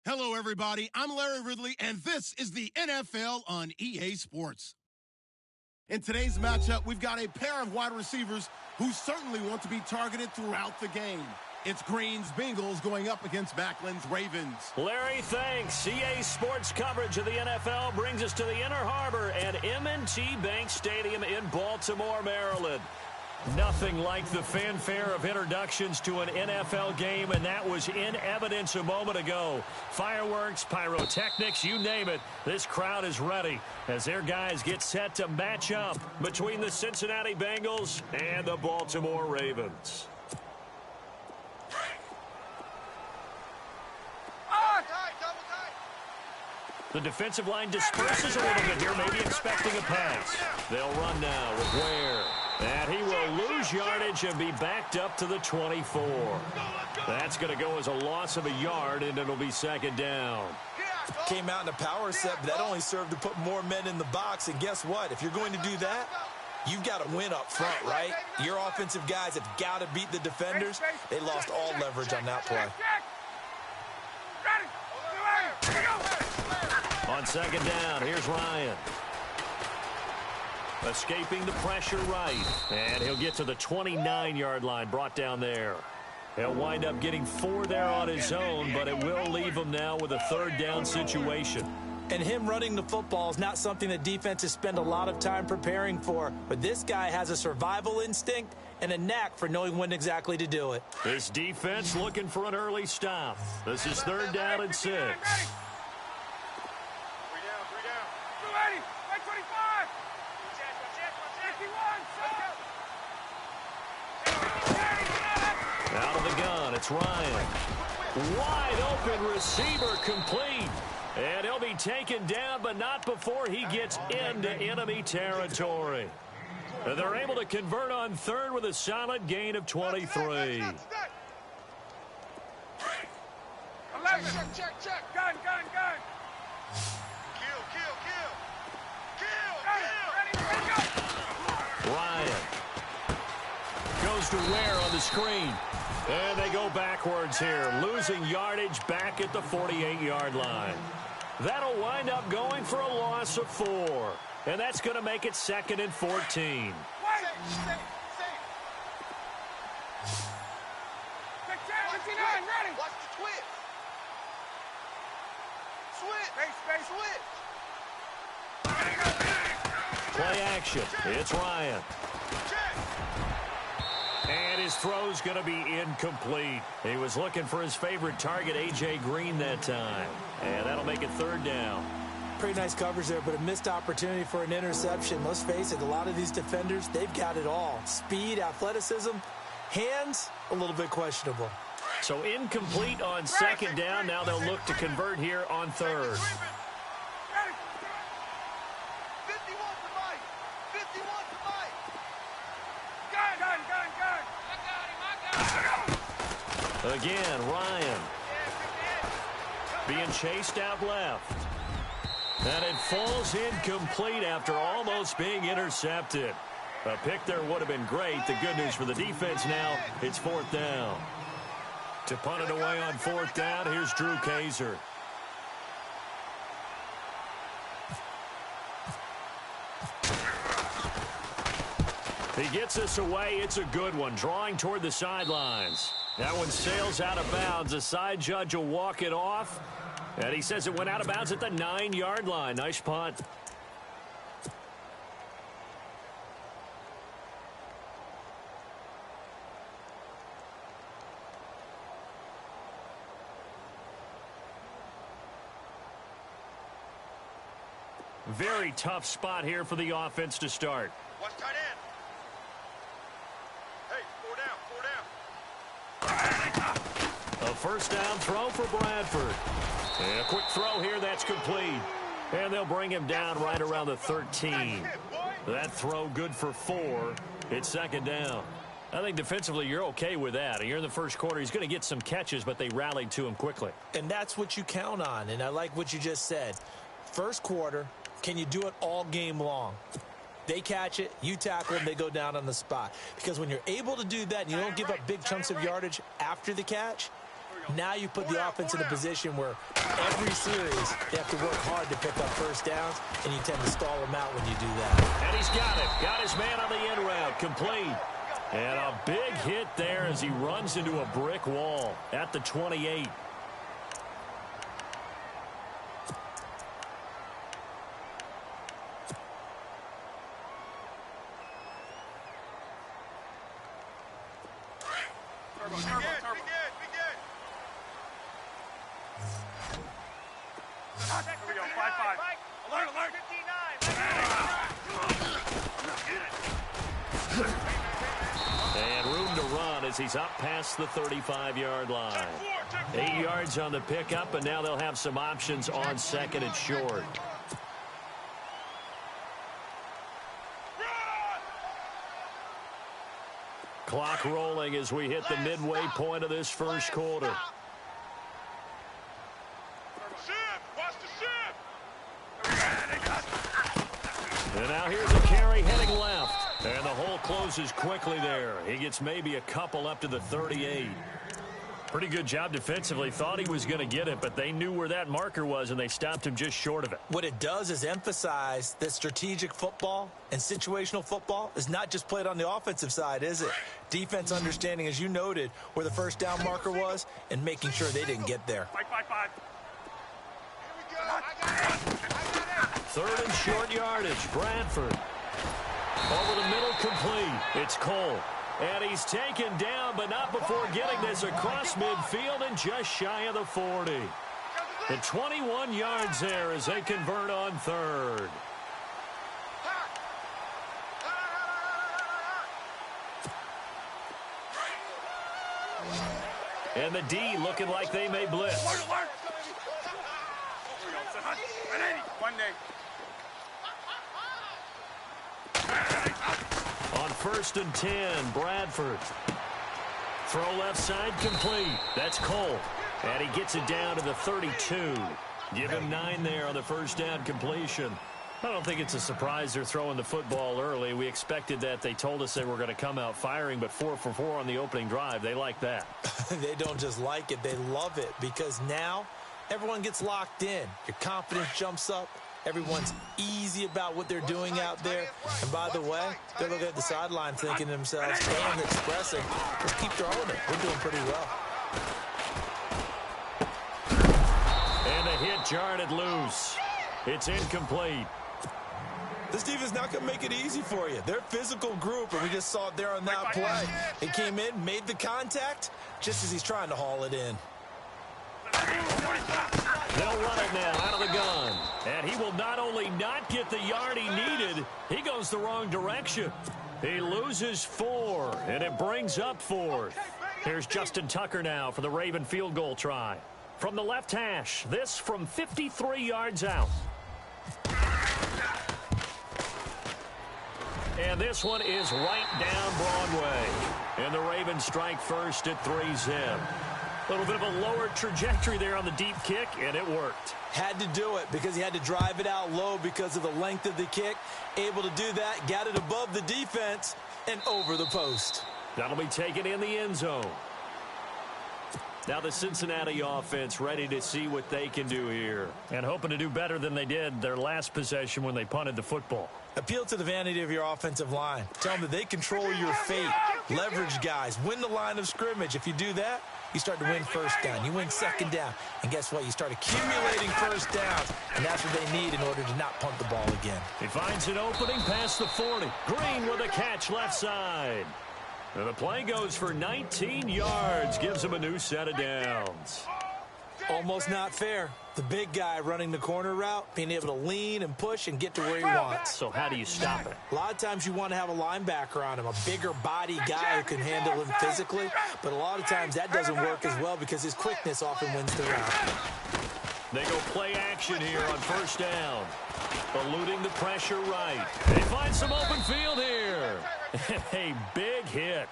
Hello, everybody. I'm Larry Ridley, and this is the NFL on EA Sports. In today's matchup, we've got a pair of wide receivers who certainly want to be targeted throughout the game. It's Green's Bengals going up against Macklin's Ravens. Larry, thanks. EA Sports coverage of the NFL brings us to the Inner Harbor at M&T Bank Stadium in Baltimore, Maryland. Nothing like the fanfare of introductions to an NFL game, and that was in evidence a moment ago. Fireworks, pyrotechnics, you name it. This crowd is ready as their guys get set to match up between the Cincinnati Bengals and the Baltimore Ravens. The defensive line disperses a little bit here, maybe expecting a pass. They'll run now with Ware. And he will lose yardage and be backed up to the 24. That's going to go as a loss of a yard, and it'll be second down. Came out in a power set, but that only served to put more men in the box. And guess what? If you're going to do that, you've got to win up front, right? Your offensive guys have got to beat the defenders. They lost all leverage on that play. On second down, here's Ryan. Escaping the pressure right. And he'll get to the 29-yard line, brought down there. He'll wind up getting 4 there on his own, but it will leave him now with a third down situation. And him running the football is not something that defenses spend a lot of time preparing for. But this guy has a survival instinct and a knack for knowing when exactly to do it. This defense looking for an early stop. This is third down and 6. Out of the gun, it's Ryan. Wide open receiver complete. And he'll be taken down, but not before he gets into enemy territory. And they're able to convert on third with a solid gain of 23. Check. Gun. Kill. Ryan goes to Ware on the screen. And they go backwards here, losing yardage back at the 48-yard line. That'll wind up going for a loss of 4. And that's going to make it 2nd and 14. Safe. Watch the twist. Switch. Play action. It's Ryan. And his throw's going to be incomplete. He was looking for his favorite target, A.J. Green, that time. And that'll make it third down. Pretty nice coverage there, but a missed opportunity for an interception. Let's face it, a lot of these defenders, they've got it all. Speed, athleticism, hands, a little bit questionable. So incomplete on second down. Now they'll look to convert here on third. Again, Ryan being chased out left. And it falls incomplete after almost being intercepted. A pick there would have been great. The good news for the defense now, it's 4th down. To punt it away on 4th down, here's Drew Kaiser. He gets this away. It's a good one. Drawing toward the sidelines. That one sails out of bounds. The side judge will walk it off. And he says it went out of bounds at the 9-yard line. Nice punt. Very tough spot here for the offense to start. Watch tight end. Hey, 4 down. A first down throw for Bradford. And a quick throw here, that's complete. And they'll bring him down right around the 13. That throw good for 4. It's second down. I think defensively you're okay with that. You're in the first quarter. He's going to get some catches, but they rallied to him quickly. And that's what you count on, and I like what you just said. First quarter, can you do it all game long? They catch it, you tackle them, they go down on the spot. Because when you're able to do that and you don't give up big chunks of yardage after the catch, Now you put the offense in a position where every series they have to work hard to pick up first downs, and you tend to stall them out when you do that. And he's got it. Got his man on the end route. Complete. And a big hit there as he runs into a brick wall at the 28. Here we go, 5-5. Alert, alert. 59. And room to run as he's up past the 35-yard line. 8 yards on the pickup, and now they'll have some options on second and short. Clock rolling as we hit the midway point of this first quarter. And now here's a carry heading left. And the hole closes quickly there. He gets maybe a couple up to the 38. Pretty good job defensively. Thought he was going to get it, but they knew where that marker was, and they stopped him just short of it. What it does is emphasize that strategic football and situational football is not just played on the offensive side, is it? Defense understanding, as you noted, where the first down marker was and making sure they didn't get there. 5-5-5. Third and short yardage. Bradford. Over the middle, complete. It's Cole. And he's taken down, but not before getting this across midfield and just shy of the 40. The 21 yards there as they convert on third. And the D looking like they may blitz. On first and 10, Bradford. Throw left side complete. That's Cole. And he gets it down to the 32. Give him 9 there on the first down completion. I don't think it's a surprise they're throwing the football early. We expected that. They told us they were going to come out firing, but 4 for 4 on the opening drive. They like that. They don't just like it, they love it, because now everyone gets locked in. Your confidence jumps up. Everyone's easy about what they're doing out there. And by the way, they're looking at the sideline thinking to themselves and expressing, let's keep throwing it. We're doing pretty well. And the hit jarred it loose. It's incomplete. This defense not going to make it easy for you. They're a physical group, and we just saw it there on that play. He came in, made the contact, just as he's trying to haul it in. They'll run it now out of the gun. And he will not only not get the yard he needed, he goes the wrong direction. He loses 4, and it brings up 4th. Here's Justin Tucker now for the Raven field goal try. From the left hash, this from 53 yards out. And this one is right down Broadway. And the Ravens strike first at 3-zip. A little bit of a lower trajectory there on the deep kick, and it worked. Had to do it because he had to drive it out low because of the length of the kick. Able to do that, got it above the defense and over the post. That'll be taken in the end zone. Now the Cincinnati offense ready to see what they can do here. And hoping to do better than they did their last possession when they punted the football. Appeal to the vanity of your offensive line. Tell them that they control your fate. Leverage guys. Win the line of scrimmage. If you do that, you start to win first down. You win second down. And guess what? You start accumulating first downs. And that's what they need in order to not punt the ball again. He finds an opening past the 40. Green with a catch left side. And the play goes for 19 yards. Gives him a new set of downs. Almost not fair. The big guy running the corner route, being able to lean and push and get to where he wants. So how do you stop it? A lot of times you want to have a linebacker on him, a bigger body guy who can handle him physically. But a lot of times that doesn't work as well because his quickness often wins the route. They go play action here on first down. Eluding the pressure right. They find some open field here. A big hit.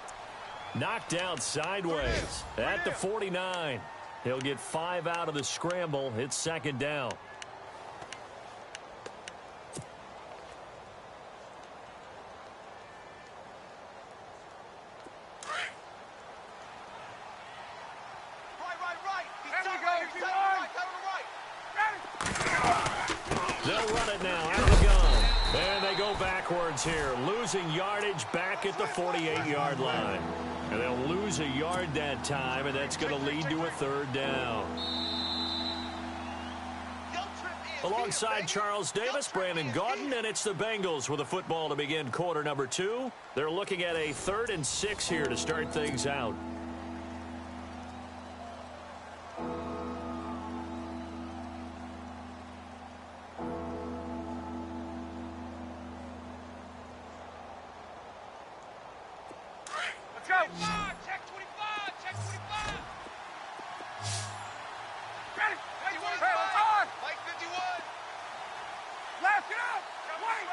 Knocked out sideways at the 49. He'll get 5 out of the scramble. It's second down. Right, run it now out of the gun. And they go backwards here, losing yardage back at the 48-yard line. And they'll lose a yard that time, and that's going to lead to a third down. Alongside Charles Davis, Brandon Gaudin, and it's the Bengals with a football to begin quarter number 2. They're looking at a 3rd and 6 here to start things out. Let's go. Check 25. Check 25. Ready. Hey, let's on. Mike 51. Left, get up. Wait.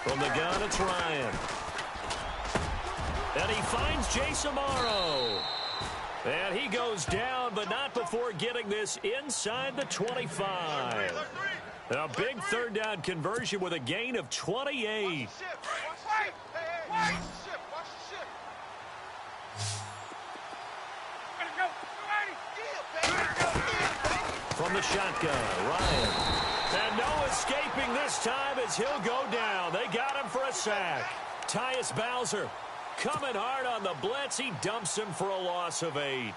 From the gun, it's Ryan. And he finds Jason Morrow. And he goes down, but not before getting this inside the 25. A big third down conversion with a gain of 28. From the shotgun, Ryan. And no escaping this time as he'll go down. They got him for a sack. Tyus Bowser coming hard on the blitz. He dumps him for a loss of 8.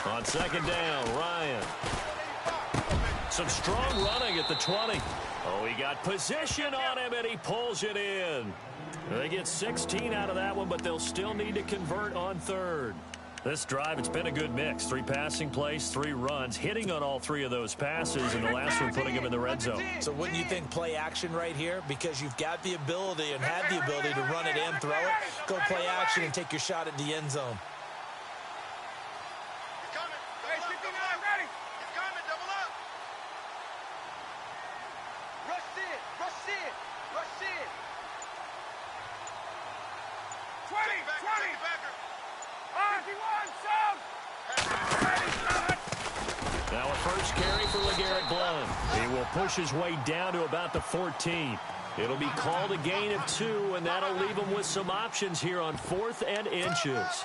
On second down, Ryan. Some strong running at the 20. Oh, he got position on him, and he pulls it in. They get 16 out of that one, but they'll still need to convert on 3rd. This drive, it's been a good mix. 3 passing plays, 3 runs, hitting on all 3 of those passes, and the last one putting him in the red zone. So wouldn't you think play action right here? Because you've got the ability and have the ability to run it and throw it. Go play action and take your shot at the end zone. Now a first carry for LeGarrette Blount. He will push his way down to about the 14. It'll be called a gain of 2, and that'll leave him with some options here on 4th and inches.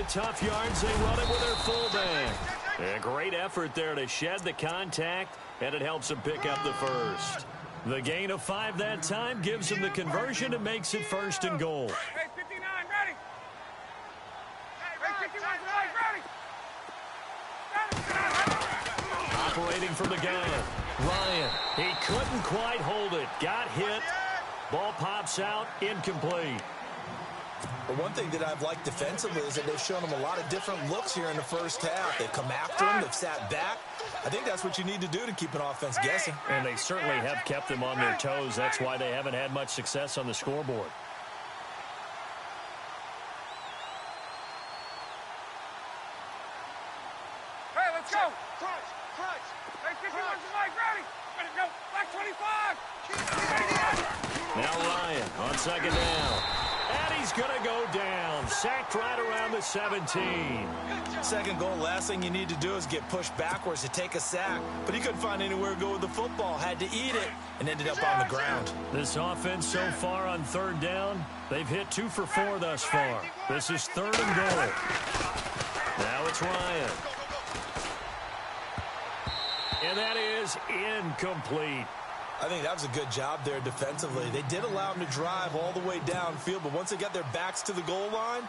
Tough yards, they run it with their fullback. A great effort there to shed the contact, and it helps them pick up the first. The gain of 5 that time gives them the conversion and makes it 1st and goal. Hey, 59, ready. Hey, 51, ready. Operating from the gun, Ryan. He couldn't quite hold it. Got hit. Ball pops out, incomplete. But one thing that I've liked defensively is that they've shown them a lot of different looks here in the first half. They've come after him. They've sat back. I think that's what you need to do to keep an offense guessing. And they certainly have kept them on their toes. That's why they haven't had much success on the scoreboard. Hey, let's go. Crunch. Hey, 51's the leg, ready. Ready to go. Back 25. Now Ryan on second down. And he's going to go down. Sacked right around the 17. Second goal, last thing you need to do is get pushed backwards to take a sack. But he couldn't find anywhere to go with the football. Had to eat it and ended up on the ground. This offense so far on 3rd down, they've hit 2 for 4 thus far. This is 3rd and goal. Now it's Ryan. And that is incomplete. I think that was a good job there defensively. They did allow him to drive all the way downfield, but once they got their backs to the goal line,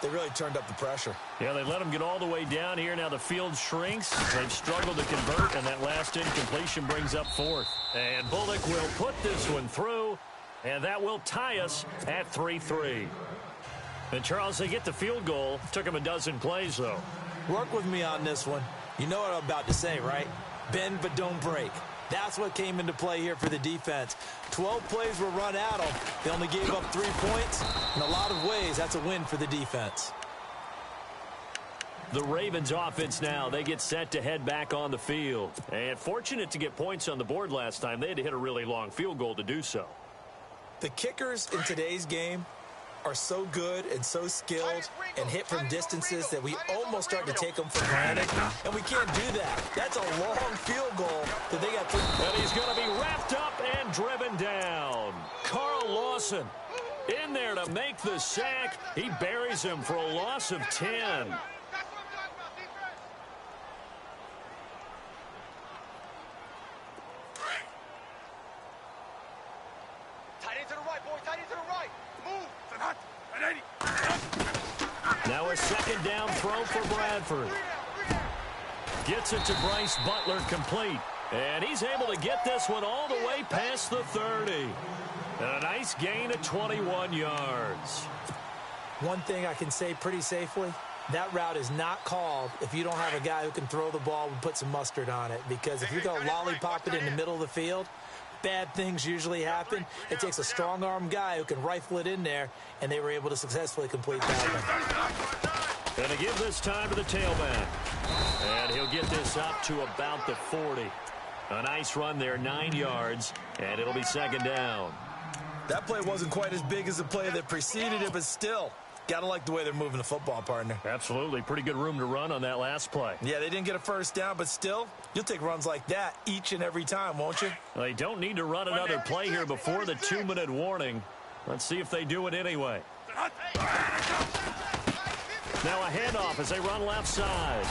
they really turned up the pressure. Yeah, they let him get all the way down here. Now the field shrinks. They've struggled to convert, and that last incompletion brings up 4th. And Bullock will put this one through, and that will tie us at 3-3. And, Charles, they get the field goal. Took them a dozen plays, though. Work with me on this one. You know what I'm about to say, right? Bend but don't break. That's what came into play here for the defense. 12 plays were run at them. They only gave up 3 points. In a lot of ways, that's a win for the defense. The Ravens offense now, they get set to head back on the field. And fortunate to get points on the board last time. They had to hit a really long field goal to do so. The kickers in today's game are so good and so skilled and hit from distances that we almost start to take them for granted. And we can't do that. That's a long field goal that they got to. And he's going to be wrapped up and driven down. Carl Lawson in there to make the sack. He buries him for a loss of 10. Now a second down throw for Bradford. Gets it to Bryce Butler complete. And he's able to get this one all the way past the 30. And a nice gain of 21 yards. One thing I can say pretty safely, that route is not called if you don't have a guy who can throw the ball and put some mustard on it. Because if you're going to lollipop it in the middle of the field, bad things usually happen. It takes a strong-arm guy who can rifle it in there, and they were able to successfully complete that one. Going to give this time to the tailback. And he'll get this up to about the 40. A nice run there, 9 yards, and it'll be second down. That play wasn't quite as big as the play that preceded it, but still, gotta like the way they're moving the football, partner. Absolutely. Pretty good room to run on that last play. Yeah, they didn't get a first down, but still, you'll take runs like that each and every time, won't you? They don't need to run another play here before the 2-minute warning. Let's see if they do it anyway. Now a handoff as they run left side.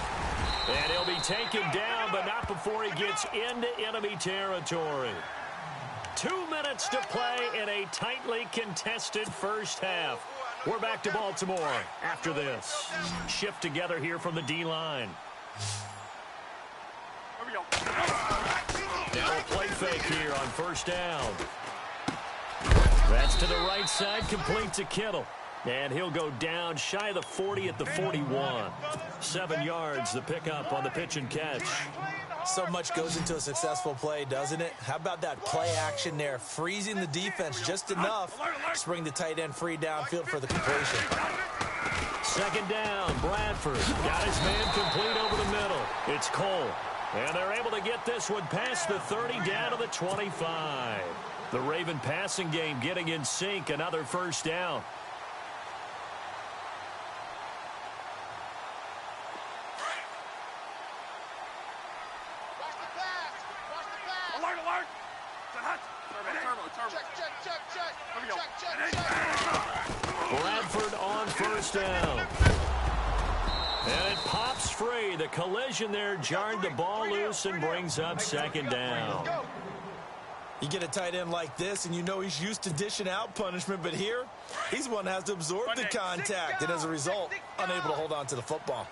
And he'll be taken down, but not before he gets into enemy territory. 2 minutes to play in a tightly contested first half. We're back to Baltimore after this. Shift together here from the D-line. Now a play fake here on first down. That's to the right side, complete to Kittle. And he'll go down shy of the 40 at the 41. 7 yards, the pickup on the pitch and catch. So much goes into a successful play, doesn't it? How about that play action there? Freezing the defense just enough to bring the tight end free downfield for the completion. Second down, Bradford got his man complete over the middle. It's Cole. And they're able to get this one past the 30 down to the 25. The Raven passing game getting in sync, another first down. Bradford on first down. And it pops free. The collision there jarred the ball loose and brings up second down. You get a tight end like this, and you know he's used to dishing out punishment, but here, he's one that has to absorb the contact, and as a result, unable to hold on to the football.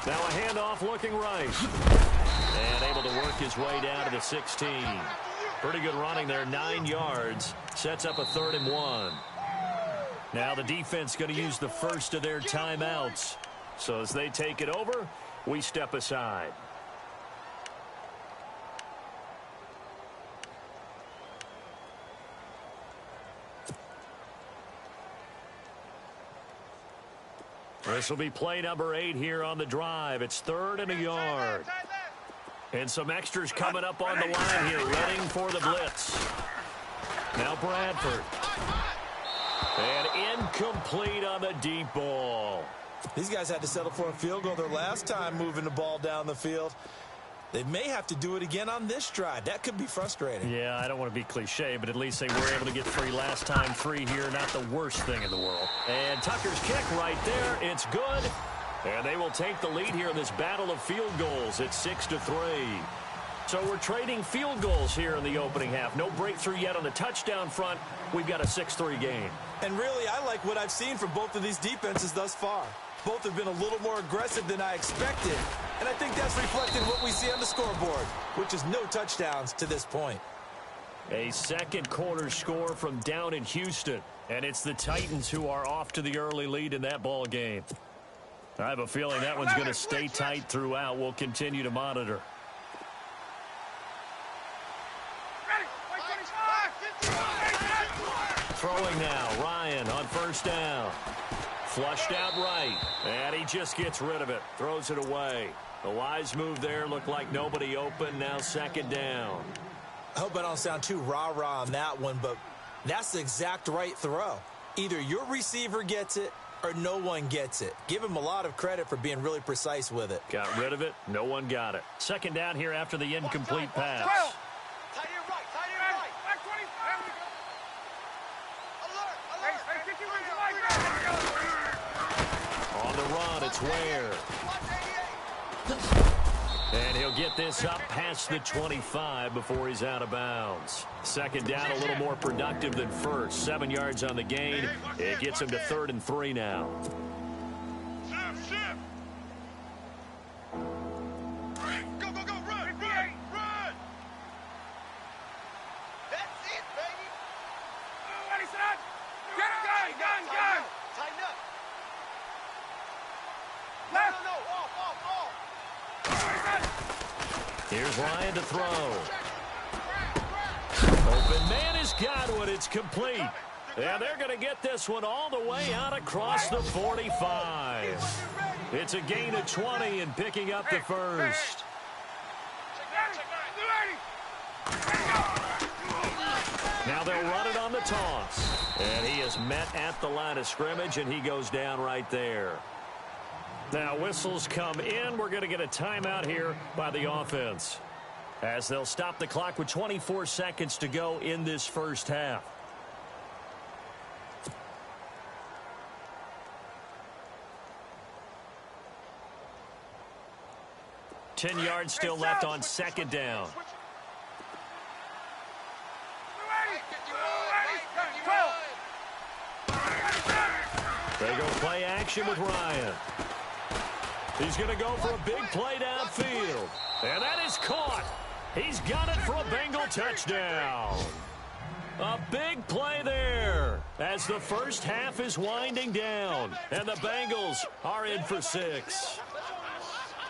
Now a handoff looking right. And able to work his way down to the 16. Pretty good running there, 9 yards. Sets up a 3rd and 1. Now the defense going to use the first of their timeouts. So as they take it over, we step aside. This will be play number 8 here on the drive. It's 3rd and a yard. And some extras coming up on the line here, readying for the blitz. Now Bradford. And incomplete on the deep ball. These guys had to settle for a field goal their last time moving the ball down the field. They may have to do it again on this drive. That could be frustrating. Yeah, I don't want to be cliche, but at least they were able to get 3 last time. 3 here, not the worst thing in the world. And Tucker's kick right there. It's good. And they will take the lead here in this battle of field goals. It's 6-3. So we're trading field goals here in the opening half. No breakthrough yet on the touchdown front. We've got a 6-3 game. And really, I like what I've seen from both of these defenses thus far. Both have been a little more aggressive than I expected. And I think that's reflected in what we see on the scoreboard, which is no touchdowns to this point. A second quarter score from down in Houston. And it's the Titans who are off to the early lead in that ball game. I have a feeling that one's going to stay tight throughout. We'll continue to monitor. Throwing now, Ryan on first down. Flushed out right. And he just gets rid of it. Throws it away. A wise move there. Looked like nobody open. Now second down. I hope I don't sound too rah-rah on that one, but that's the exact right throw. Either your receiver gets it or no one gets it. Give him a lot of credit for being really precise with it. Got rid of it. No one got it. Second down here after the incomplete pass. Tight end right. Back 20. There we go. Alert. On the run, it's Ware. And he'll get this up past the 25 before he's out of bounds. Second down, a little more productive than first. 7 yards on the gain. It gets him to 3rd and 3 now. Shift. Go, run. That's it, baby. Ready, set. Get him, gun. Tighten up. Left. No, off. Here's Ryan to throw. Open man has got one. It's complete. And they're going to get this one all the way out across the 45. It's a gain of 20 and picking up the first. Now they'll run it on the toss. And he is met at the line of scrimmage, and he goes down right there. Now whistles come in. We're going to get a timeout here by the offense, as they'll stop the clock with 24 seconds to go in this first half. Ten yards still left on second down. They go play action with Ryan. He's going to go for a big play downfield. And that is caught. He's got it for a Bengal touchdown. A big play there as the first half is winding down. And the Bengals are in for 6.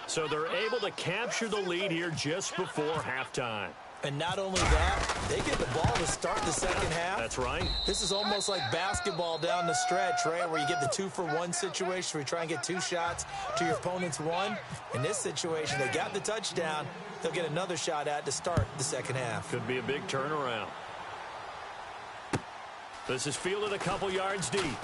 So they're able to capture the lead here just before halftime. And not only that, they get the ball to start the second half. That's right. This is almost like basketball down the stretch, right, where you get the 2-for-1 situation where you try and get 2 shots to your opponent's 1. In this situation, they got the touchdown. They'll get another shot at to start the second half. Could be a big turnaround. This is fielded a couple yards deep.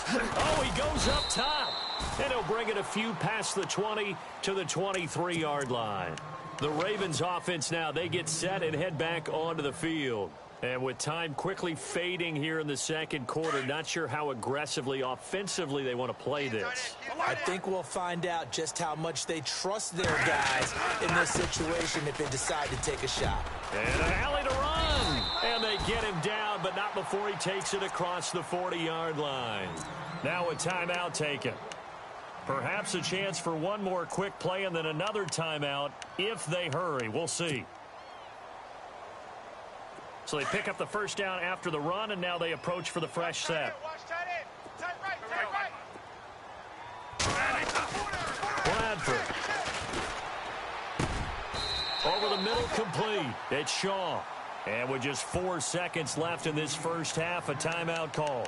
Oh, he goes up top. And he'll bring it a few past the 20 to the 23-yard line. The Ravens offense now, they get set and head back onto the field. And with time quickly fading here in the second quarter, not sure how aggressively, offensively they want to play this. I think we'll find out just how much they trust their guys in this situation if they decide to take a shot. And a alley to run. And they get him down, but not before he takes it across the 40-yard line. Now a timeout taken. Perhaps a chance for one more quick play and then another timeout if they hurry. We'll see. So they pick up the first down after the run, and now they approach for the fresh set. Bradford. Over the middle, complete. It's Shaw. And with just 4 seconds left in this first half, a timeout call.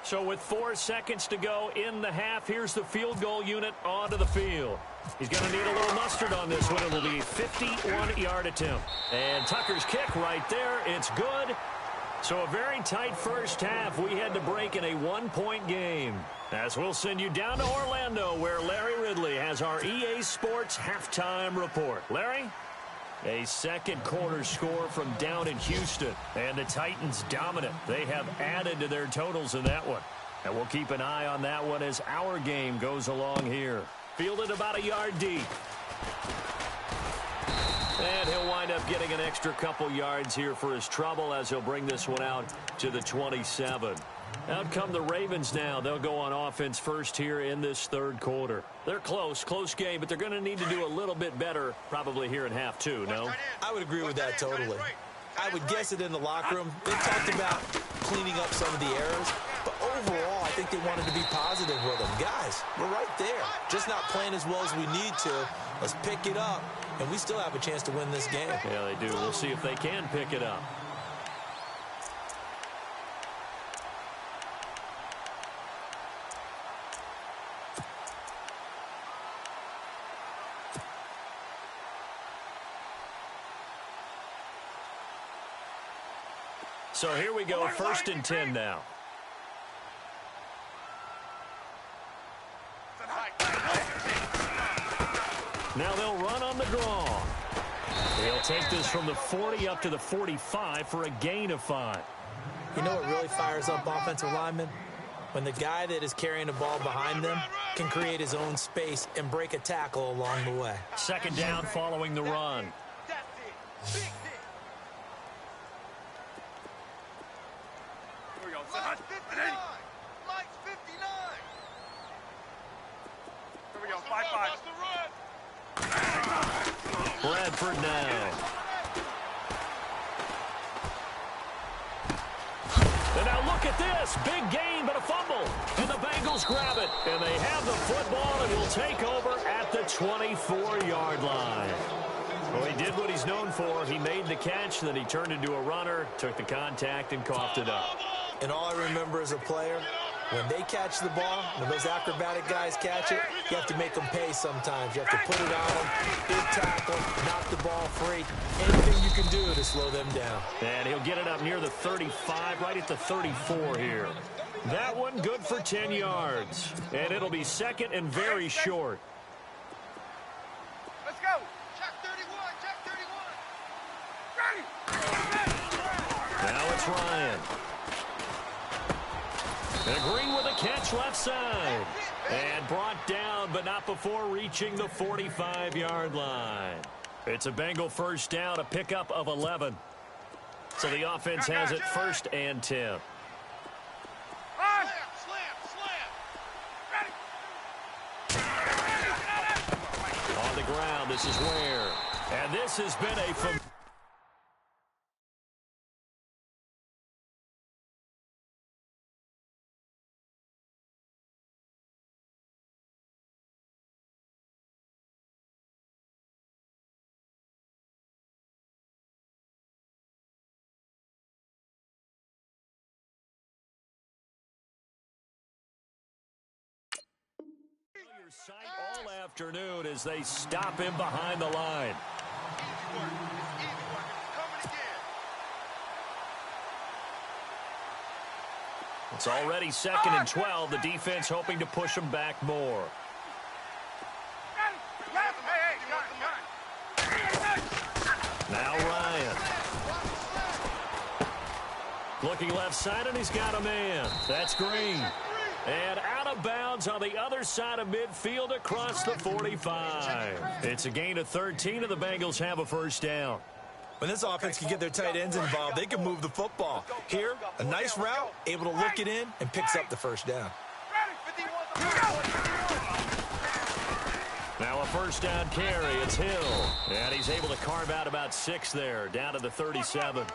So with 4 seconds to go in the half, here's the field goal unit onto the field. He's going to need a little mustard on this one. It will be a 51-yard attempt. And Tucker's kick right there. It's good. So a very tight first half. We had to break in a 1-point game. As we'll send you down to Orlando, where Larry Ridley has our EA Sports halftime report. Larry? A second quarter score from down in Houston. And the Titans dominant. They have added to their totals in that one. And we'll keep an eye on that one as our game goes along here. Fielded about a yard deep. And he'll wind up getting an extra couple yards here for his trouble as he'll bring this one out to the 27. Out come the Ravens now. They'll go on offense first here in this third quarter. They're close game, but they're going to need to do a little bit better probably here in half two, no? I would agree with that totally. I would guess it in the locker room. They talked about cleaning up some of the errors, but overall, I think they wanted to be positive with them. Guys, we're right there. Just not playing as well as we need to. Let's pick it up, and we still have a chance to win this game. Yeah, they do. We'll see if they can pick it up. So here we go, 1st and 10 now. Now they'll run on the draw. They'll take this from the 40 up to the 45 for a gain of 5. You know what really fires up offensive linemen? When the guy that is carrying the ball behind them can create his own space and break a tackle along the way. 2nd down following the run. Here we go. 59. Mike's 59. Here we go. 5-5. Bradford now. And now look at this. Big gain, but a fumble. And the Bengals grab it. And they have the football and will take over at the 24-yard line. Well, he did what he's known for. He made the catch, then he turned into a runner, took the contact, and coughed it up. And all I remember as a player, when they catch the ball, when those acrobatic guys catch it, you have to make them pay sometimes. You have to put it on them, big tackle, knock the ball free. Anything you can do to slow them down. And he'll get it up near the 35, right at the 34 here. That one good for 10 yards. And it'll be 2nd and very short. Let's go. Check 31. Check 31. Ready. Now it's Ryan. And Green with a catch left side. And brought down, but not before reaching the 45-yard line. It's a Bengal 1st down, a pickup of 11. So the offense has it 1st and 10. Slam, slam, slam. On the ground, this is Ware. And this has been a... sight all afternoon as they stop him behind the line. Easy work. It's easy work. It's coming again. It's already 2nd and 12. The defense hoping to push him back more. Now Ryan. Looking left side, and he's got a man. That's Green. And out of bounds on the other side of midfield across the 45. It's a gain of 13, and the Bengals have a 1st down. When this offense can get their tight ends involved, they can move the football. Here, a nice route, able to look it in, and picks up the 1st down. Now a 1st down carry. It's Hill. And he's able to carve out about 6 there, down to the 37.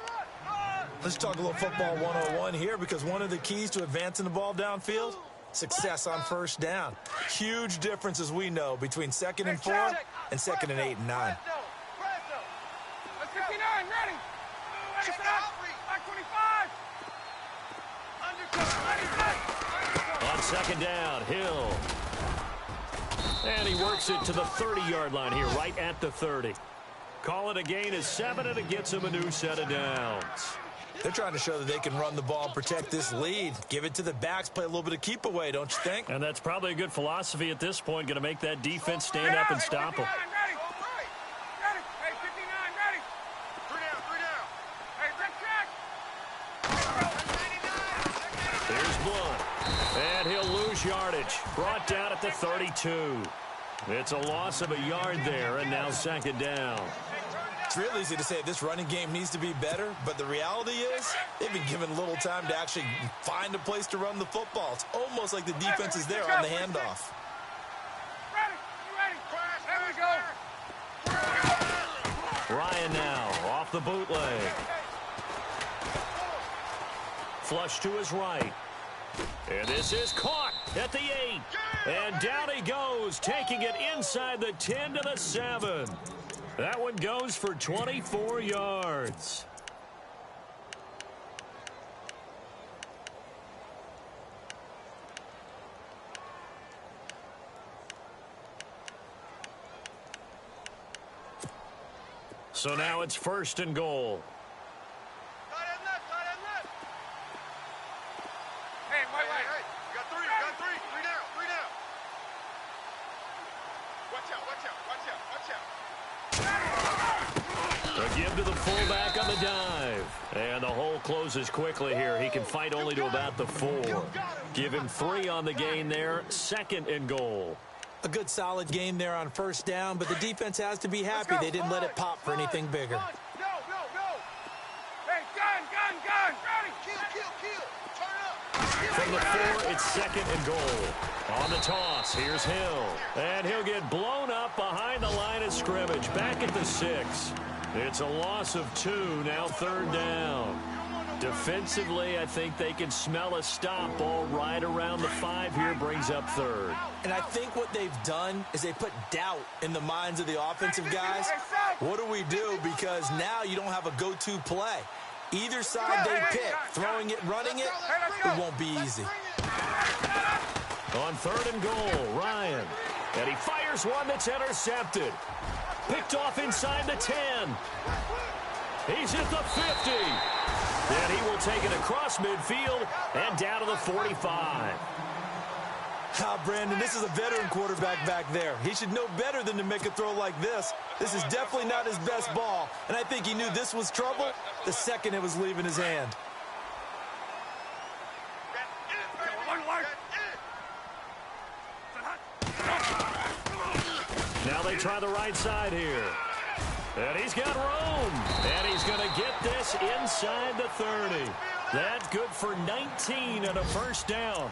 Let's talk a little football 101 here, because one of the keys to advancing the ball downfield, success on 1st down. Huge difference, as we know, between 2nd and 4 and 2nd and 8 and 9. Let's 59, ready. Check it out. Back 25. On 2nd down, Hill. And he works it to the 30-yard line here, right at the 30. Call it a gain of 7, and it gets him a new set of downs. They're trying to show that they can run the ball and protect this lead. Give it to the backs, play a little bit of keep away, don't you think? And that's probably a good philosophy at this point, going to make that defense stand up and stop them. Ready. Ready. Hey, 59, ready. 3 down, 3 down. Hey, check. Here's Blunt. And he'll lose yardage. Brought down at the 32. It's a loss of a yard there, and now 2nd down. It's real easy to say this running game needs to be better, but the reality is they've been given little time to actually find a place to run the football. It's almost like the defense is there on the handoff. Ready. You ready? There we go. Ryan now off the bootleg. Flush to his right. And this is caught at the 8. And down he goes, taking it inside the 10 to the 7. That one goes for 24 yards. So now it's 1st and goal. Tight end left, tight end left. fullback on the dive. And the hole closes quickly here. He can fight only to about the 4. Give him 3 on the gain there. 2nd and goal. A good solid game there on first down, but the defense has to be happy they didn't let it pop for anything bigger. Go. Hey, gun. Ready. Kill. Turn up. From the 4, it's 2nd and goal. On the toss, here's Hill. And he'll get blown up behind the line of scrimmage. Back at the 6. It's a loss of 2, now 3rd down. Defensively, I think they can smell a stop ball right around the 5 here, brings up 3rd. And I think what they've done is they put doubt in the minds of the offensive guys. What do we do? Because now you don't have a go-to play. Either side they pick, throwing it, running it, it won't be easy. On 3rd and goal, Ryan. And he fires one that's intercepted. Picked off inside the 10. He's at the 50. And he will take it across midfield and down to the 45. Brandon, this is a veteran quarterback back there. He should know better than to make a throw like this. This is definitely not his best ball. And I think he knew this was trouble the second it was leaving his hand. Now they try the right side here. And he's got room. And he's going to get this inside the 30. That's good for 19 and a first down.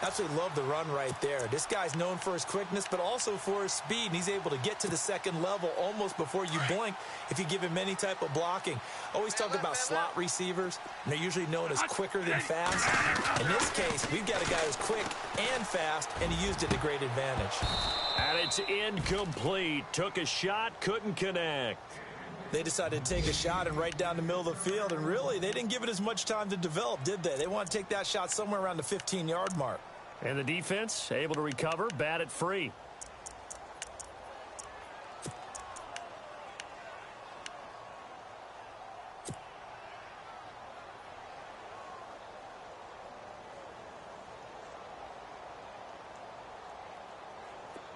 Absolutely love the run right there. This guy's known for his quickness, but also for his speed. And he's able to get to the 2nd level almost before you blink if you give him any type of blocking. Always talk about slot receivers, and they're usually known as quicker than fast. In this case, we've got a guy who's quick and fast, and he used it to great advantage. And it's incomplete. Took a shot, couldn't connect. They decided to take a shot and right down the middle of the field, and really, they didn't give it as much time to develop, did they? They want to take that shot somewhere around the 15-yard mark. And the defense able to recover, bat it free.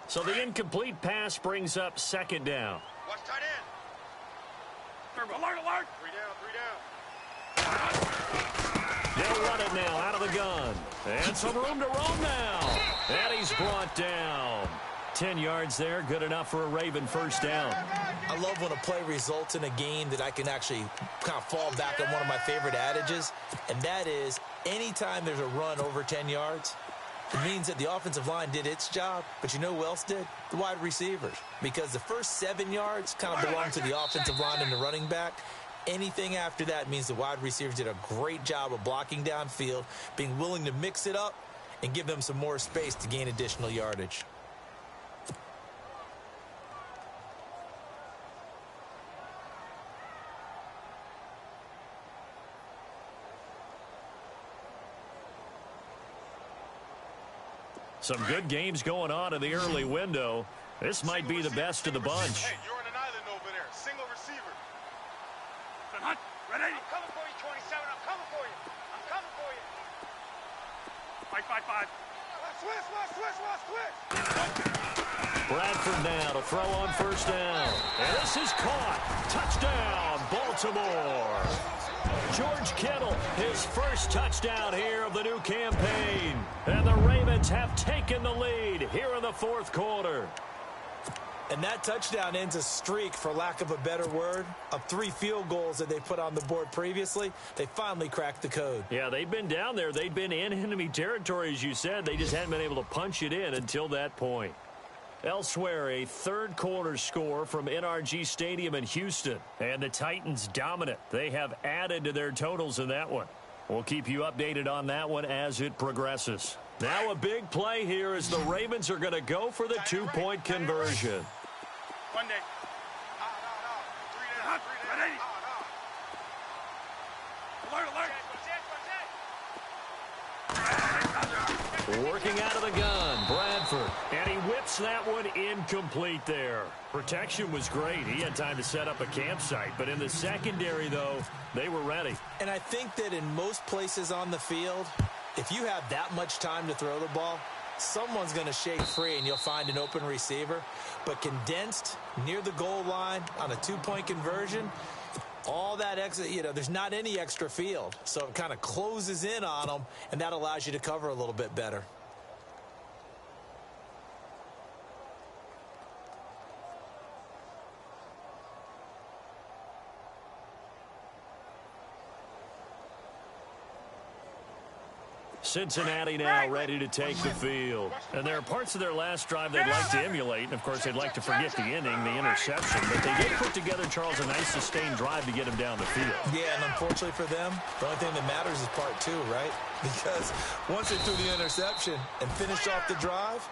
So the incomplete pass brings up 2nd down. Watch tight end. Alert. 3 down. They'll run it now out of the gun. And some room to roam now. And he's brought down. 10 yards there, good enough for a Raven first down. I love when a play results in a gain that I can actually kind of fall back on one of my favorite adages, and that is anytime there's a run over 10 yards, it means that the offensive line did its job, but you know who else did? The wide receivers. Because the first 7 yards kind of belong to the offensive line and the running back. Anything after that means the wide receivers did a great job of blocking downfield, being willing to mix it up, and give them some more space to gain additional yardage. Some good games going on in the early window. This might be the best of the bunch. Hey, you're on an island over there. Single receiver. Hunt. Ready. I'm coming for you, 27. I'm coming for you. I'm coming for you. 5. Switch. Bradford now to throw on first down. And this is caught. Touchdown, Baltimore. George Kittle, his first touchdown here of the new campaign. And the Ravens have taken the lead here in the 4th quarter. And that touchdown ends a streak, for lack of a better word, of 3 field goals that they put on the board previously. They finally cracked the code. Yeah, they've been down there. They've been in enemy territory, as you said. They just hadn't been able to punch it in until that point. Elsewhere, a 3rd quarter score from NRG Stadium in Houston. And the Titans dominant. They have added to their totals in that one. We'll keep you updated on that one as it progresses. Now a big play here as the Ravens are going to go for the 2-point conversion. One day. 3 down. Ready. Alert. Working out of the gun, Bradford. And he whips that one incomplete there. Protection was great. He had time to set up a campsite. But in the secondary, though, they were ready. And I think that in most places on the field, if you have that much time to throw the ball, someone's going to shake free and you'll find an open receiver. But condensed near the goal line on a 2-point conversion, All that extra, there's not any extra field. So it kind of closes in on them, and that allows you to cover a little bit better. Cincinnati now ready to take the field. And there are parts of their last drive they'd like to emulate. And, of course, they'd like to forget the inning, the interception. But they did put together, Charles, a nice sustained drive to get him down the field. Yeah, and unfortunately for them, the only thing that matters is part two, right? Because once they threw the interception and finished off the drive,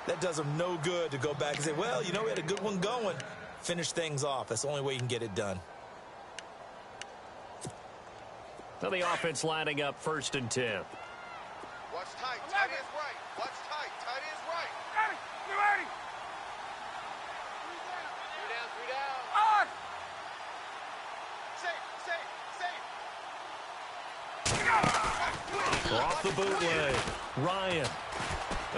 that does them no good to go back and say, well, we had a good one going. Finish things off. That's the only way you can get it done. Now the offense lining up 1st and 10. Watch tight. Tight is right. Watch tight. Tight is right. Ready. You ready? 3 down. On. Safe. Off the bootleg. Ryan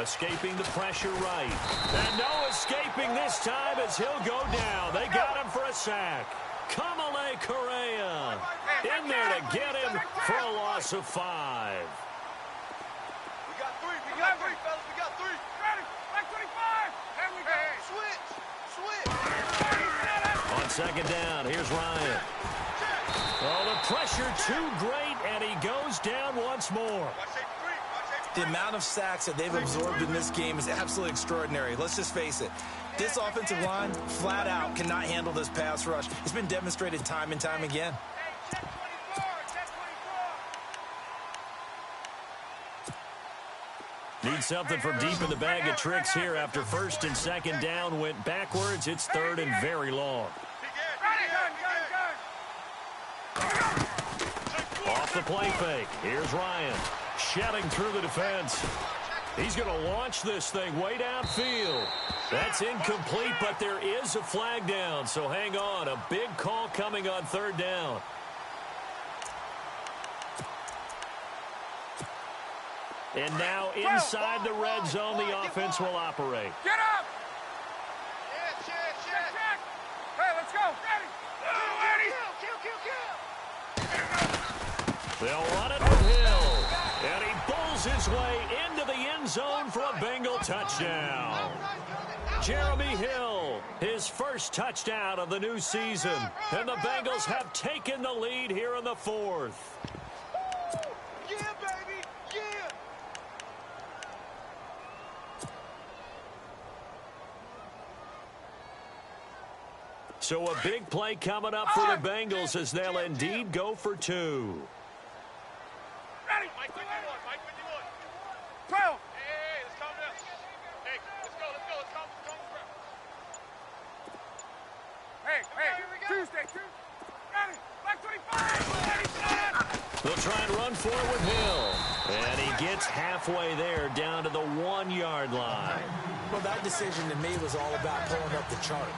escaping the pressure right. And no escaping this time as he'll go down. They got him for a sack. Kamale Correa in there to get him for a loss of 5. We got three, fellas. We got 3. Ready. Back 25. There we go. Switch. On 2nd down, here's Ryan. Oh, the pressure too great, and he goes down once more. Watch 8-3. The amount of sacks that they've absorbed in this game is absolutely extraordinary. Let's just face it. This offensive line, flat out, cannot handle this pass rush. It's been demonstrated time and time again. Hey, check 24. Check 24. Need something from deep in the bag of tricks here after 1st and 2nd down went backwards. It's 3rd and very long. Off the play fake. Here's Ryan. Shedding through the defense. He's going to launch this thing way downfield. That's incomplete, but there is a flag down. So hang on. A big call coming on 3rd down. And now inside the red zone, the offense will operate. Get up. Check. Hey, let's go. Ready. They'll run it with Hill. And he bowls his way into the end zone for a Bengal touchdown. Jeremy Hill, his first touchdown of the new season. And the Bengals have taken the lead here in the 4th. Yeah, baby. Yeah. So a big play coming up for the Bengals as they'll indeed go for 2. Ready. Mike 51. 12. Hey, let's calm down. Hey, let's go. Let's calm Hey, Tuesday. Ready. Back 25. Ready, set. They'll try and run for it with Hill. And he gets halfway there down to the 1-yard line. Well, that decision to me was all about pulling up the chart.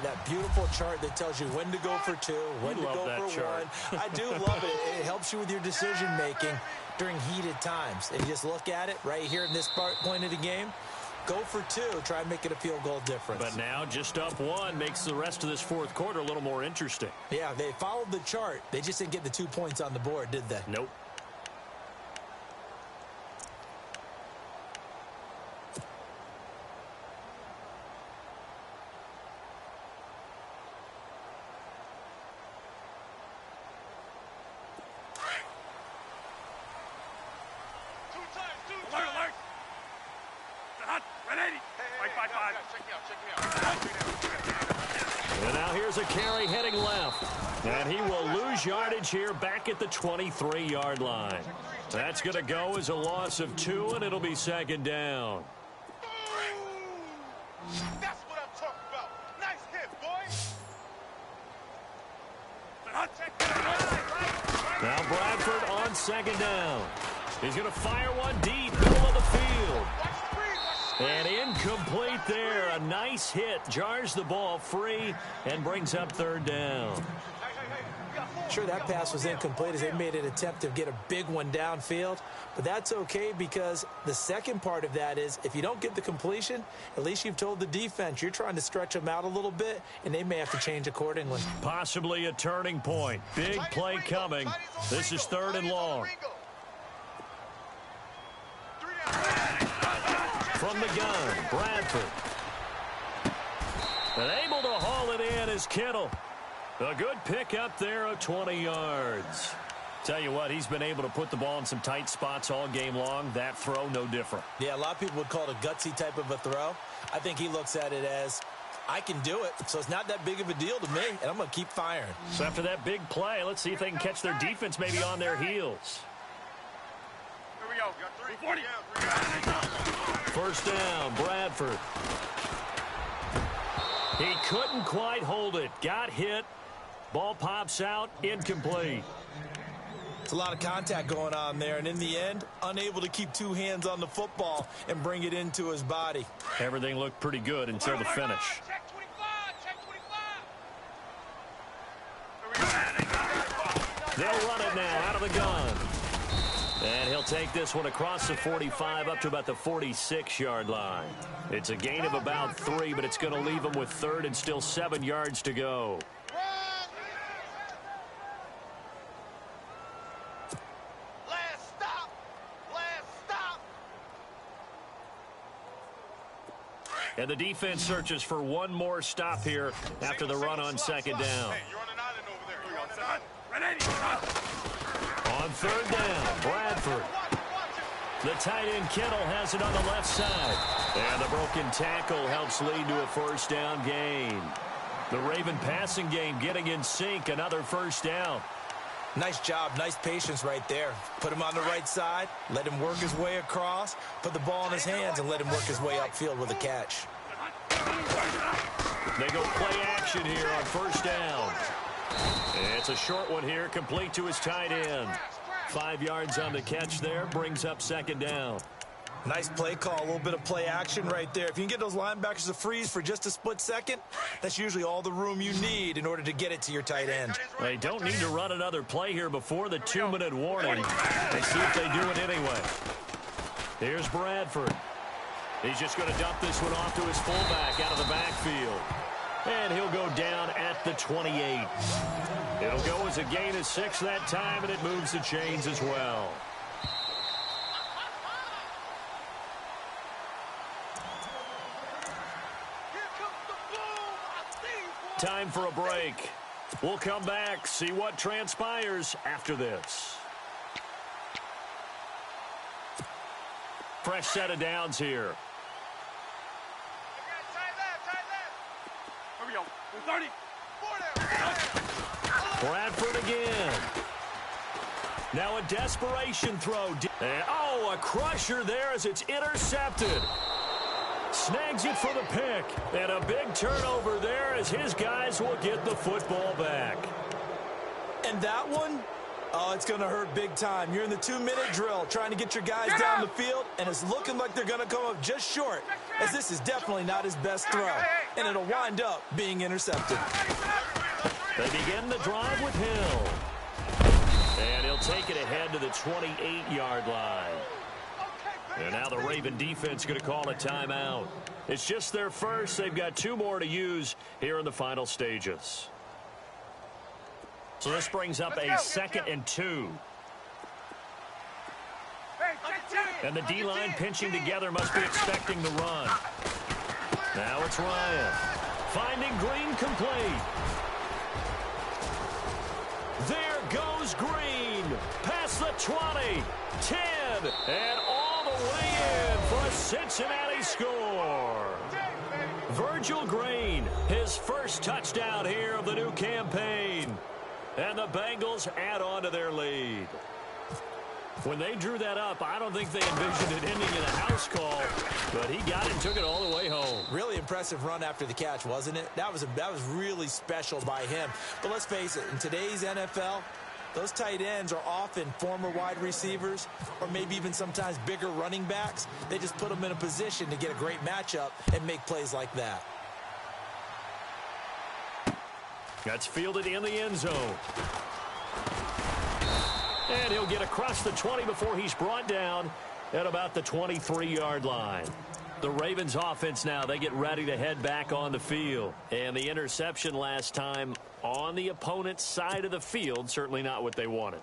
That beautiful chart that tells you when to go for 2, when to go for 1. I do love it. It helps you with your decision-making during heated times. And you just look at it right here in this point of the game. Go for 2. Try and make it a field goal difference. But now just up 1 makes the rest of this 4th quarter a little more interesting. Yeah, they followed the chart. They just didn't get the 2 points on the board, did they? Nope. Alert. Ready. Check me out. And now here's a carry heading left. And he will lose yardage here back at the 23-yard line. That's going to go as a loss of 2, and it'll be 2nd down. That's what I'm talking about. Nice hit, boys. Now Bradford on 2nd down. He's going to fire one deep, middle of the field. And incomplete there. A nice hit. Jars the ball free and brings up 3rd down. Hey, we got 4. Sure, that pass was incomplete as they made an attempt to get a big one downfield, but that's okay because the second part of that is if you don't get the completion, at least you've told the defense you're trying to stretch them out a little bit, and they may have to change accordingly. Possibly a turning point. Big play coming. This is 3rd and long. From the gun, Bradford. And able to haul it in is Kittle. A good pickup there of 20 yards. Tell you what, he's been able to put the ball in some tight spots all game long. That throw, no different. Yeah, a lot of people would call it a gutsy type of a throw. I think he looks at it as, I can do it, so it's not that big of a deal to me, and I'm going to keep firing. So after that big play, let's see if they can catch their defense maybe on their heels. Here we go. Got 3. 1st down, Bradford. He couldn't quite hold it. Got hit. Ball pops out. Incomplete. It's a lot of contact going on there, and in the end, unable to keep 2 hands on the football and bring it into his body. Everything looked pretty good until the finish. Check 25. Check 25. They'll run it now out of the gun. And he'll take this one across the 45 up to about the 46-yard line. It's a gain of about 3, but it's going to leave him with 3rd and still 7 yards to go. Last stop. Last stop. And the defense searches for one more stop here after the run on 2nd down. Hey, you're on an island over there. You're on an island. On 3rd down, Bradford. The tight end Kittle has it on the left side. And the broken tackle helps lead to a 1st down gain. The Raven passing game getting in sync, another 1st down. Nice job, nice patience right there. Put him on the right side, let him work his way across, put the ball in his hands, and let him work his way upfield with a catch. They go play action here on 1st down. It's a short one here, complete to his tight end. 5 yards on the catch there, brings up 2nd down. Nice play call, a little bit of play action right there. If you can get those linebackers to freeze for just a split second, that's usually all the room you need in order to get it to your tight end. They don't need to run another play here before the 2-minute warning. They see if they do it anyway. Here's Bradford. He's just going to dump this one off to his fullback out of the backfield. And he'll go down at the 28. It'll go as a gain of 6 that time, and it moves the chains as well. Time for a break. We'll come back, see what transpires after this. Fresh set of downs here. Here we go. 30. Bradford again. Now a desperation throw. And, oh, a crusher there as it's intercepted. Snags it for the pick. And a big turnover there as his guys will get the football back. And that one, oh, it's going to hurt big time. You're in the 2-minute drill trying to get your guys down the field, and it's looking like they're going to come up just short, as this is definitely not his best throw, and it'll wind up being intercepted. They begin the drive with Hill. And he'll take it ahead to the 28-yard line. And now the Raven defense going to call a timeout. It's just their first. They've got 2 more to use here in the final stages. So this brings up a 2nd and 2. And the D-line pinching together must be expecting the run. Now it's Ryan. Finding Green complete. There goes Green. Past the 20, 10, and all the way in for a Cincinnati score. Virgil Green, his first touchdown here of the new campaign. And the Bengals add on to their lead. When they drew that up, I don't think they envisioned it ending in a house call, but he got it and took it all the way home. Really impressive run after the catch, wasn't it? That was really special by him. But let's face it, in today's NFL, those tight ends are often former wide receivers or maybe even sometimes bigger running backs. They just put them in a position to get a great matchup and make plays like that. That's fielded in the end zone. And he'll get across the 20 before he's brought down at about the 23-yard line. The Ravens offense now, they get ready to head back on the field. And the interception last time on the opponent's side of the field, certainly not what they wanted.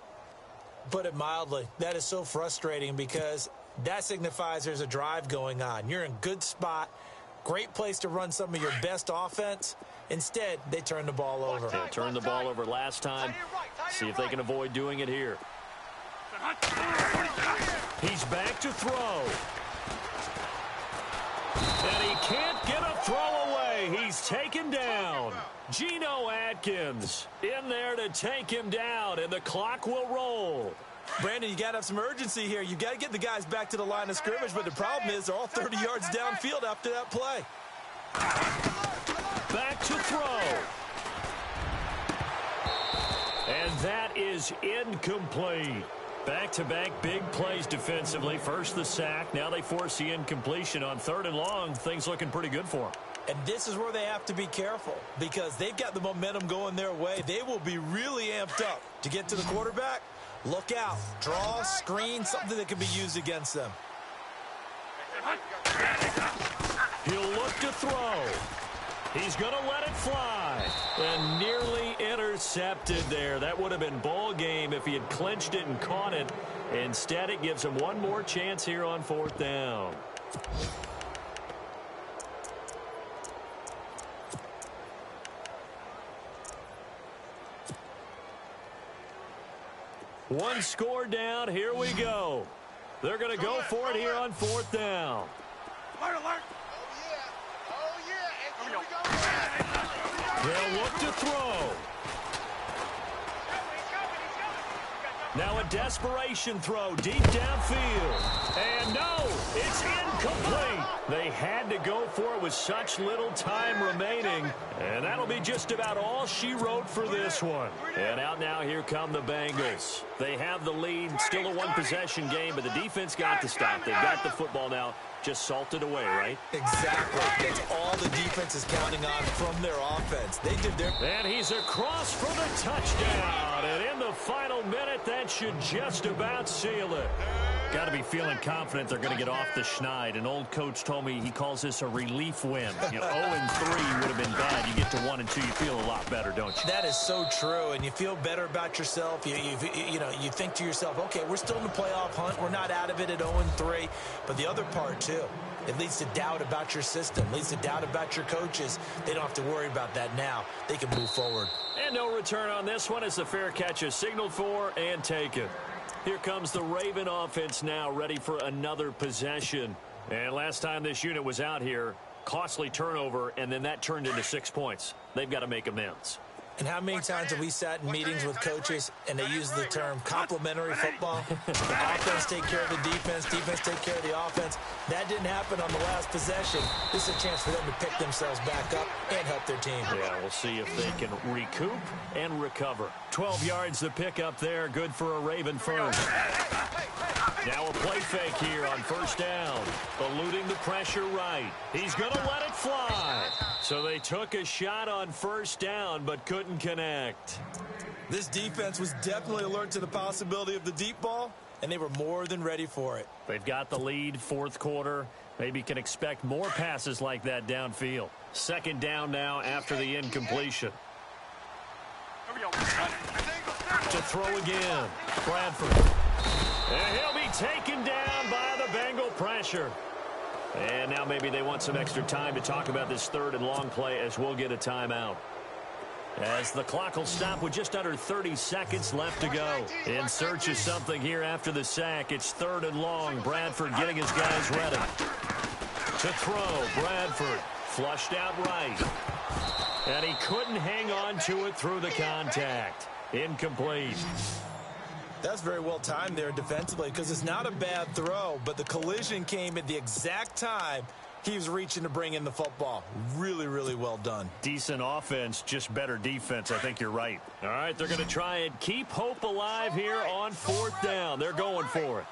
Put it mildly, that is so frustrating because that signifies there's a drive going on. You're in a good spot, great place to run some of your best offense. Instead, they turn the ball over. They turned the ball over last time. See if they can avoid doing it here. He's back to throw. And he can't get a throw away. He's taken down. Geno Atkins in there to take him down, and the clock will roll. Brandon, you got to have some urgency here. You got to get the guys back to the line of scrimmage, but the problem is they're all 30 yards downfield after that play. Back to throw. And that is incomplete. Back-to-back big plays defensively. First the sack. Now they force the incompletion on 3rd and long. Things looking pretty good for them. And this is where they have to be careful because they've got the momentum going their way. They will be really amped up to get to the quarterback. Look out. Draw, screen, something that can be used against them. He'll look to throw. He's going to let it fly. And nearly intercepted there. That would have been ball game if he had clinched it and caught it. Instead, it gives him one more chance here on 4th down. One score down. Here we go. They're going to go for it here on 4th down. Alert, alert. Oh, yeah. And here we go. They'll look to throw. Now a desperation throw deep downfield. And no, it's incomplete. They had to go for it with such little time remaining. And that'll be just about all she wrote for this one. And out now, here come the Bengals. They have the lead, still a one-possession game, but the defense got to stop. They've got the football now. Just salted away, right? Exactly. That's all the defense is counting on from their offense. They did their... And he's across for the touchdown. And in the final minute, that should just about seal it. Got to be feeling confident they're going to get off the schneid. An old coach told me he calls this a relief win. 0-3 would have been bad. You get to 1-2, you feel a lot better, don't you? That is so true, and you feel better about yourself. You think to yourself, okay, we're still in the playoff hunt. We're not out of it at 0-3. But the other part, too, it leads to doubt about your system, leads to doubt about your coaches. They don't have to worry about that now. They can move forward. And no return on this one as the fair catch is signaled for and taken. Here comes the Raven offense now, ready for another possession. And last time this unit was out here, costly turnover, and then that turned into 6 points. They've got to make amends. And how many times have we sat in meetings with coaches and they use the term complementary football? The offense take care of the defense take care of the offense. That didn't happen on the last possession. This is a chance for them to pick themselves back up and help their team. Yeah, we'll see if they can recoup and recover. 12 yards to pick up there. Good for a Raven first. Now a play fake here on 1st down. Eluding the pressure right. He's going to let it fly. So they took a shot on 1st down, but couldn't connect. This defense was definitely alert to the possibility of the deep ball, and they were more than ready for it. They've got the lead, 4th quarter. Maybe can expect more passes like that downfield. 2nd down now after the incompletion. To throw again. Bradford. And he'll be taken down by the Bengal pressure. And now maybe they want some extra time to talk about this 3rd and long play as we'll get a timeout. As the clock will stop with just under 30 seconds left to go. In search of something here after the sack. It's 3rd and long. Bradford getting his guys ready. To throw, Bradford flushed out right. And he couldn't hang on to it through the contact. Incomplete. That's very well timed there defensively because it's not a bad throw, but the collision came at the exact time he was reaching to bring in the football. Really, really well done. Decent offense, just better defense. I think you're right. All right, they're going to try and keep hope alive here on 4th down. They're going for it.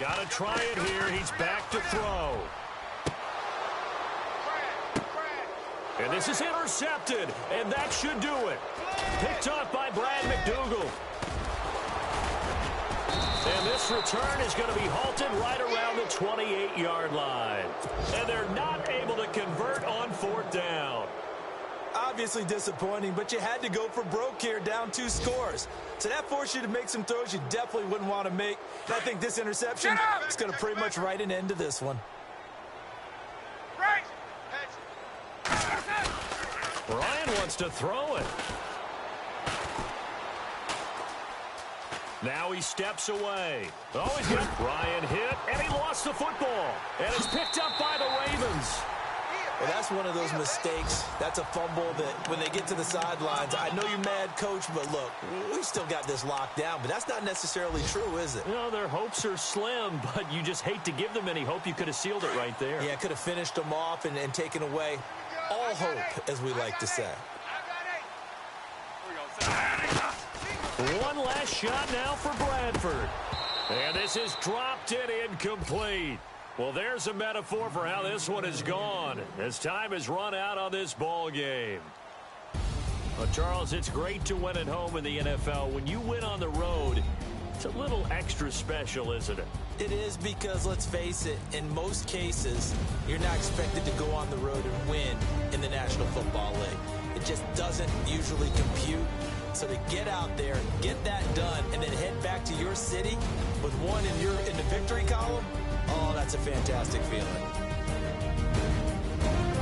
Got to try it here. He's back to throw. And this is intercepted, and that should do it. Picked off by Brad McDougal. This return is going to be halted right around the 28-yard line. And they're not able to convert on 4th down. Obviously disappointing, but you had to go for broke here, down 2 scores. So that forced you to make some throws you definitely wouldn't want to make. And I think this interception is going to pretty much write an end to this one. Ryan wants to throw it. Now he steps away. Oh, he's got Ryan hit, and he lost the football. And it's picked up by the Ravens. Well, that's one of those mistakes. That's a fumble that when they get to the sidelines, I know you're mad, Coach, but look, we still got this locked down. But that's not necessarily true, is it? You know, their hopes are slim, but you just hate to give them any hope. You could have sealed it right there. Yeah, could have finished them off and taken away all hope, as we like to say. One last shot now for Bradford. And this is dropped and incomplete. Well, there's a metaphor for how this one has gone as time has run out on this ball game. Well, Charles, it's great to win at home in the NFL. When you win on the road, it's a little extra special, isn't it? It is because, let's face it, in most cases, you're not expected to go on the road and win in the National Football League. It just doesn't usually compute. So to get out there, get that done, and then head back to your city with one in the victory column, oh, that's a fantastic feeling.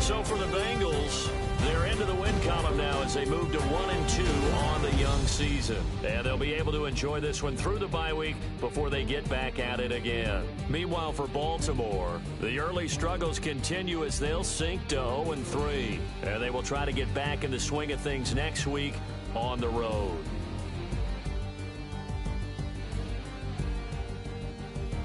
So for the Bengals, they're into the win column now as they move to 1-2 on the young season. And they'll be able to enjoy this one through the bye week before they get back at it again. Meanwhile, for Baltimore, the early struggles continue as they'll sink to 0-3. And they will try to get back in the swing of things next week on the road.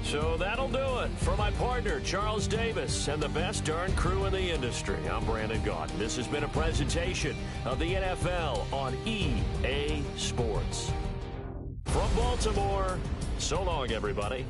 So that'll do it. For my partner, Charles Davis, and the best darn crew in the industry, I'm Brandon Gaudin. This has been a presentation of the NFL on EA Sports. From Baltimore, so long, everybody.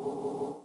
All